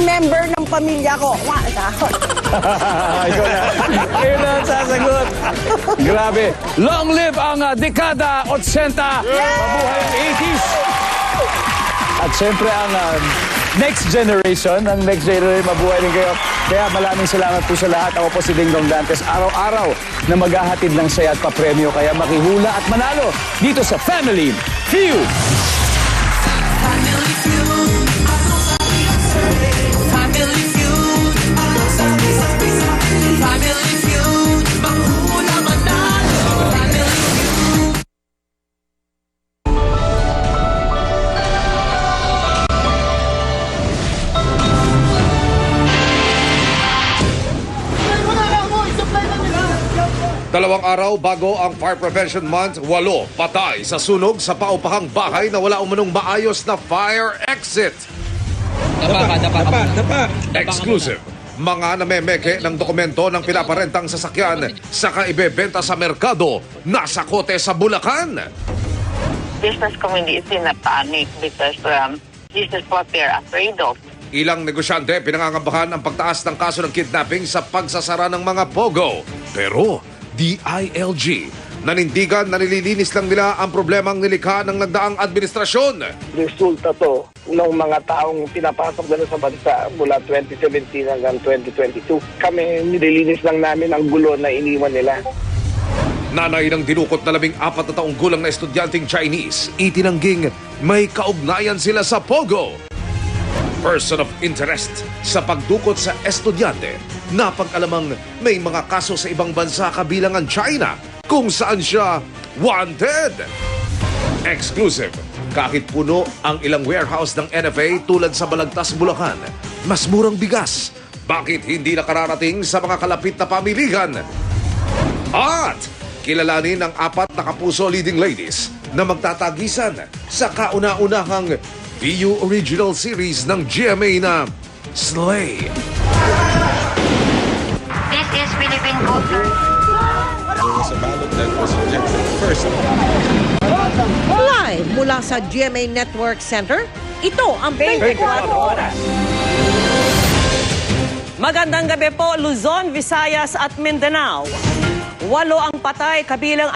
member ng pamilya ko. Ikaw na. Ikaw na ang sasagot. Grabe. Long live ang dekada 80. Mabuhay ang 80s. At syempre ang next generation, mabuhay din kayo. Kaya maraming salamat po sa lahat. Ako po si Ding Dong Dantes. Araw-araw na maghahatid ng saya at papremyo. Kaya makihula at manalo dito sa Family Feud. Dalawang araw bago ang Fire Prevention Month, 8 patay sa sunog sa paupahang bahay na wala umunong maayos na fire exit. Dapa. Exclusive. Mga namemeke ng dokumento ng pinaparentang sasakyan saka ibebenta sa merkado, nasa kote sa Bulacan. Business community is in a panic because this is what they're afraid of. Ilang negosyante pinangangambahan ang pagtaas ng kaso ng kidnapping sa pagsasara ng mga pogo. Pero DILG, nanindigan na nililinis lang nila ang problemang nilikha ng nagdaang administrasyon. Resulta to ng mga taong pinapasok na sa bansa mula 2017 hanggang 2022. Kami nililinis lang namin ang gulo na iniwan nila. Nanay ng dinukot na 14 na taong gulang na estudyanteng Chinese, itinangging may kaugnayan sila sa pogo. Person of interest sa pagdukot sa estudyante, napag-alamang may mga kaso sa ibang bansa kabilang ang China kung saan siya wanted. Exclusive. Kahit puno ang ilang warehouse ng NFA tulad sa Balagtas, Bulacan, mas murang bigas. Bakit hindi nakararating sa mga kalapit na pamilihan? At kilalanin ang 4 na kapuso leading ladies na magtatagisan sa kauna-unahang VU Original Series ng GMA na Slay. This is Philippine culture. There was a ballot that was rejected first. Live mula sa GMA Network Center, ito ang 24 Oras. Magandang gabi po, Luzon, Visayas at Mindanao. 8 ang patay kabilang